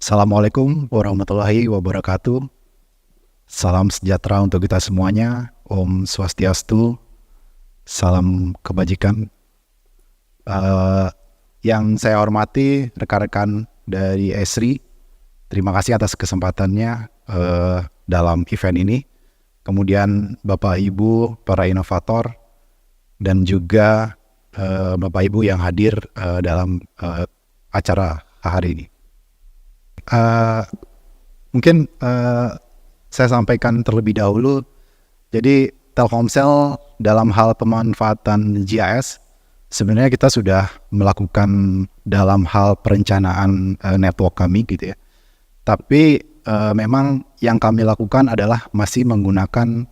Assalamualaikum warahmatullahi wabarakatuh. Salam sejahtera untuk kita semuanya. Om Swastiastu. Salam kebajikan. Yang saya hormati rekan-rekan dari Esri, terima kasih atas kesempatannya dalam event ini. Kemudian Bapak Ibu para inovator dan juga Bapak Ibu yang hadir dalam acara hari ini. Mungkin saya sampaikan terlebih dahulu. Jadi Telkomsel dalam hal pemanfaatan GIS sebenarnya kita sudah melakukan dalam hal perencanaan network kami gitu ya. Tapi memang yang kami lakukan adalah masih menggunakan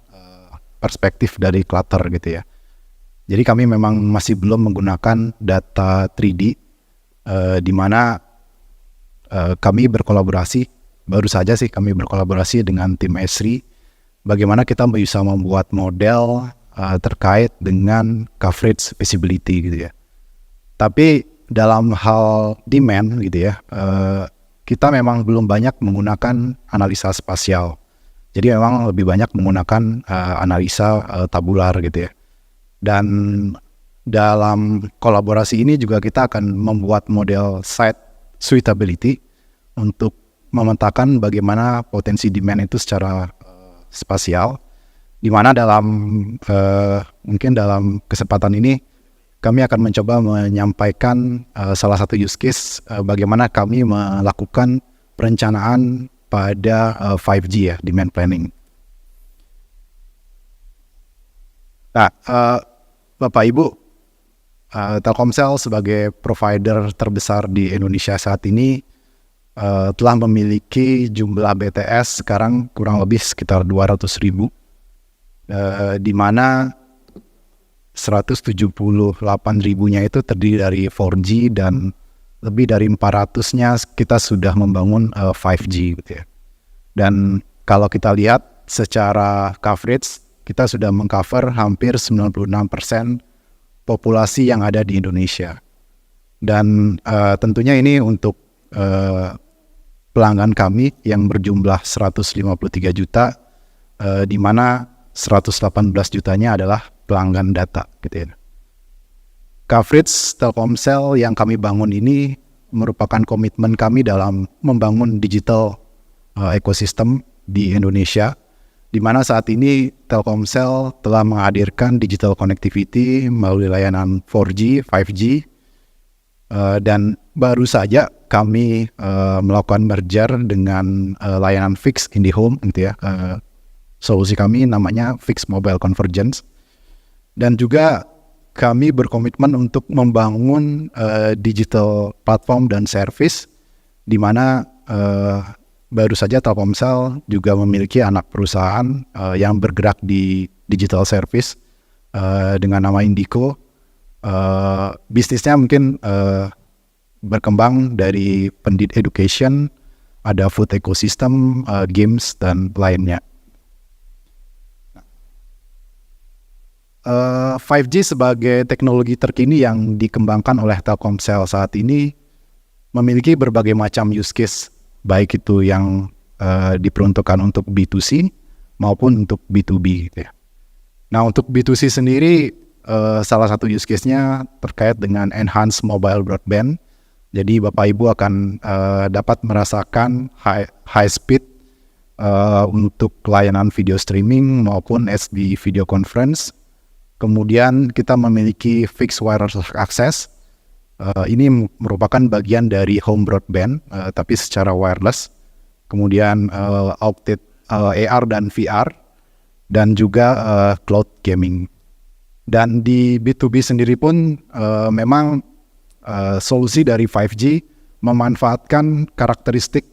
perspektif dari clutter gitu ya. Jadi kami memang masih belum menggunakan data 3D di mana kami berkolaborasi, baru saja sih kami berkolaborasi dengan tim Esri, bagaimana kita bisa membuat model terkait dengan coverage visibility gitu ya. Tapi dalam hal demand gitu ya, kita memang belum banyak menggunakan analisa spasial. Jadi memang lebih banyak menggunakan analisa tabular gitu ya. Dan dalam kolaborasi ini juga kita akan membuat model site suitability untuk memetakan bagaimana potensi demand itu secara spasial, di mana dalam mungkin dalam kesempatan ini kami akan mencoba menyampaikan salah satu use case bagaimana kami melakukan perencanaan pada 5G ya, demand planning. Nah, Bapak Ibu, Telkomsel sebagai provider terbesar di Indonesia saat ini telah memiliki jumlah BTS sekarang kurang lebih sekitar 200.000, di mana 178.000-nya itu terdiri dari 4G dan lebih dari 400-nya kita sudah membangun 5G gitu ya. Dan kalau kita lihat secara coverage, kita sudah mengcover hampir 96% populasi yang ada di Indonesia. Dan tentunya ini untuk pelanggan kami yang berjumlah 153 juta, di mana 118 jutanya adalah pelanggan data gitu ya. Coverage Telkomsel yang kami bangun ini merupakan komitmen kami dalam membangun digital ekosistem di Indonesia, di mana saat ini Telkomsel telah menghadirkan digital connectivity melalui layanan 4G, 5G, dan baru saja kami melakukan merger dengan layanan fixed IndiHome gitu ya. Solusi kami namanya Fixed Mobile Convergence, dan juga kami berkomitmen untuk membangun digital platform dan service, di mana baru saja Telkomsel juga memiliki anak perusahaan yang bergerak di digital service dengan nama Indico. Bisnisnya mungkin berkembang dari pendidikan education, ada food ecosystem, games, dan lainnya. 5G sebagai teknologi terkini yang dikembangkan oleh Telkomsel saat ini memiliki berbagai macam use case, baik itu yang diperuntukkan untuk B2C maupun untuk B2B gitu ya. Nah, untuk B2C sendiri salah satu use case-nya terkait dengan enhanced mobile broadband. Jadi Bapak Ibu akan dapat merasakan high speed untuk layanan video streaming maupun SD video conference. Kemudian kita memiliki fixed wireless access. Ini merupakan bagian dari home broadband, tapi secara wireless. Kemudian augmented AR dan VR, dan juga cloud gaming. Dan di B2B sendiri pun memang solusi dari 5G memanfaatkan karakteristik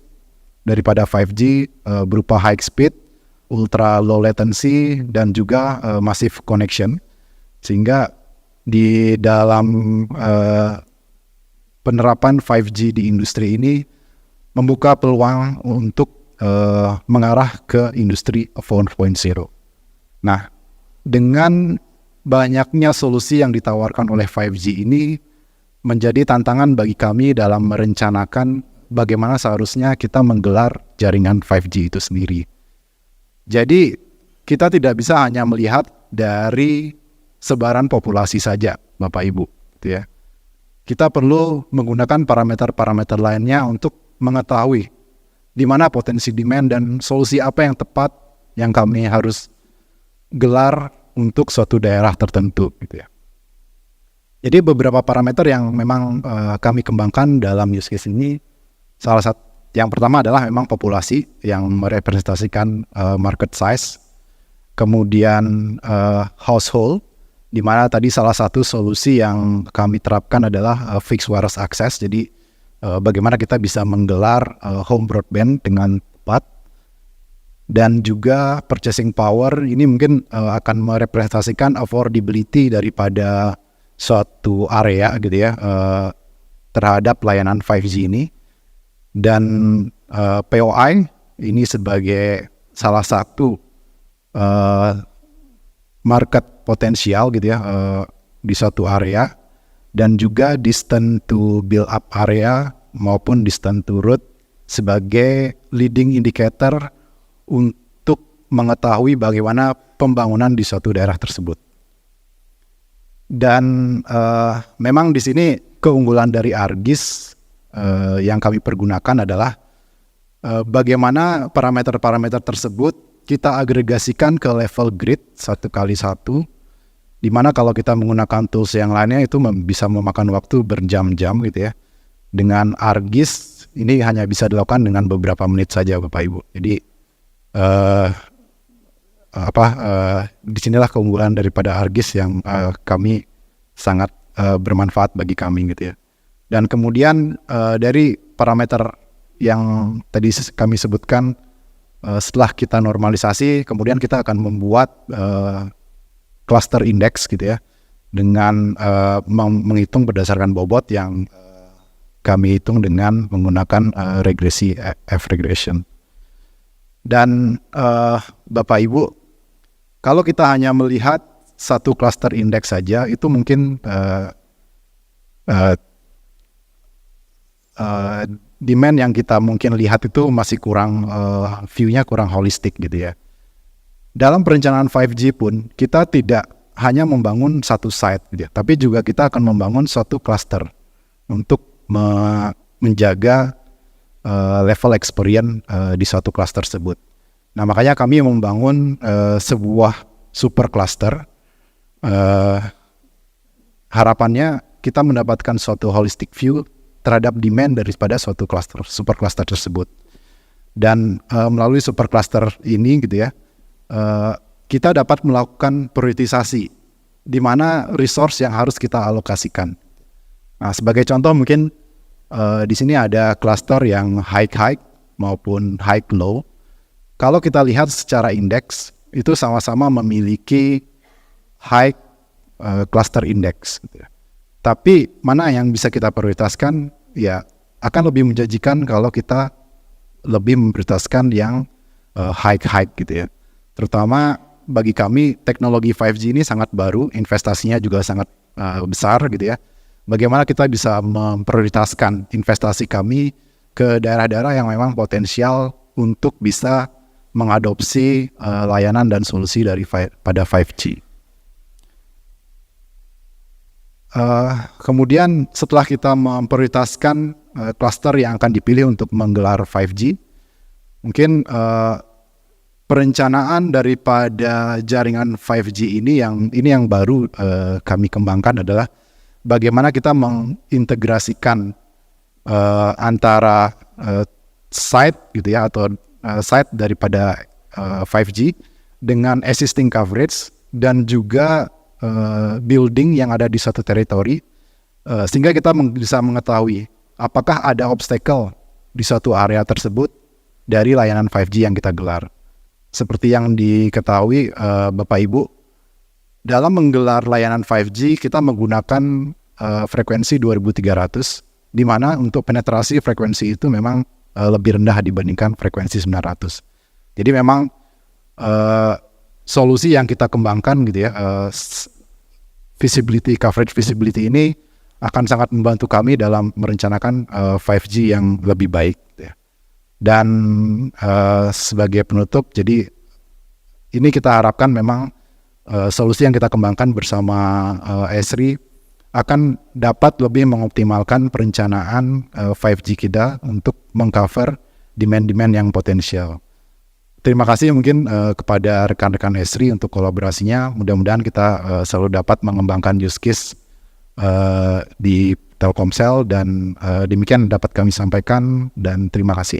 daripada 5G berupa high speed, ultra low latency, dan juga massive connection. Sehingga di dalam penerapan 5G di industri ini membuka peluang untuk mengarah ke industri 4.0. Nah, dengan banyaknya solusi yang ditawarkan oleh 5G ini menjadi tantangan bagi kami dalam merencanakan bagaimana seharusnya kita menggelar jaringan 5G itu sendiri. Jadi kita tidak bisa hanya melihat dari sebaran populasi saja, Bapak Ibu, gitu ya. Kita perlu menggunakan parameter-parameter lainnya untuk mengetahui di mana potensi demand dan solusi apa yang tepat yang kami harus gelar untuk suatu daerah tertentu, gitu ya. Jadi beberapa parameter yang memang kami kembangkan dalam use case ini, salah satu yang pertama adalah memang populasi yang merepresentasikan market size, kemudian household, di mana tadi salah satu solusi yang kami terapkan adalah fixed wireless access. Jadi bagaimana kita bisa menggelar home broadband dengan tepat, dan juga purchasing power ini mungkin akan merepresentasikan affordability daripada suatu area, gitu ya, terhadap layanan 5G ini. Dan POI ini sebagai salah satu market potensial, gitu ya, di suatu area, dan juga distance to build up area maupun distance to root sebagai leading indicator untuk mengetahui bagaimana pembangunan di suatu daerah tersebut. Dan memang di sini keunggulan dari Argis yang kami pergunakan adalah bagaimana parameter-parameter tersebut kita agregasikan ke level grid 1x1, di mana kalau kita menggunakan tools yang lainnya itu bisa memakan waktu berjam-jam, gitu ya. Dengan Argis ini hanya bisa dilakukan dengan beberapa menit saja, Bapak Ibu. Jadi disinilah keunggulan daripada Argis yang kami sangat bermanfaat bagi kami, gitu ya. Dan kemudian dari parameter yang tadi kami sebutkan, setelah kita normalisasi, kemudian kita akan membuat cluster index, gitu ya, dengan menghitung berdasarkan bobot yang kami hitung dengan menggunakan regresi F regression. Dan Bapak Ibu, kalau kita hanya melihat satu cluster index saja, itu mungkin demand yang kita mungkin lihat itu masih kurang, view-nya kurang holistik, gitu ya. Dalam perencanaan 5G pun kita tidak hanya membangun satu site, gitu ya, tapi juga kita akan membangun suatu cluster untuk menjaga level experience di suatu cluster tersebut. Nah, makanya kami membangun sebuah super cluster. Harapannya kita mendapatkan suatu holistic view terhadap demand daripada suatu cluster, super cluster tersebut. Dan melalui super cluster ini, gitu ya, kita dapat melakukan prioritisasi di mana resource yang harus kita alokasikan. Nah, sebagai contoh mungkin di sini ada cluster yang high maupun high-low. Kalau kita lihat secara indeks, itu sama-sama memiliki high cluster index, gitu ya. Tapi mana yang bisa kita prioritaskan, ya akan lebih menjanjikan kalau kita lebih memprioritaskan yang high, gitu ya. Terutama bagi kami teknologi 5G ini sangat baru, investasinya juga sangat besar, gitu ya. Bagaimana kita bisa memprioritaskan investasi kami ke daerah-daerah yang memang potensial untuk bisa mengadopsi layanan dan solusi pada 5G. Kemudian setelah kita memprioritaskan cluster yang akan dipilih untuk menggelar 5G, mungkin perencanaan daripada jaringan 5G ini yang baru kami kembangkan adalah bagaimana kita mengintegrasikan antara site, gitu ya, atau site daripada 5G dengan existing coverage dan juga building yang ada di suatu teritori, sehingga kita bisa mengetahui apakah ada obstacle di suatu area tersebut dari layanan 5G yang kita gelar. Seperti yang diketahui Bapak Ibu, dalam menggelar layanan 5G kita menggunakan frekuensi 2300, di mana untuk penetrasi frekuensi itu memang lebih rendah dibandingkan frekuensi 900. Jadi memang solusi yang kita kembangkan, gitu ya, coverage visibility ini akan sangat membantu kami dalam merencanakan 5G yang lebih baik gitu ya. Dan sebagai penutup, jadi ini kita harapkan memang solusi yang kita kembangkan bersama Esri akan dapat lebih mengoptimalkan perencanaan 5G kita untuk mengcover demand-demand yang potensial. Terima kasih mungkin kepada rekan-rekan Esri untuk kolaborasinya. Mudah-mudahan kita selalu dapat mengembangkan use case di Telkomsel, dan demikian dapat kami sampaikan, dan terima kasih.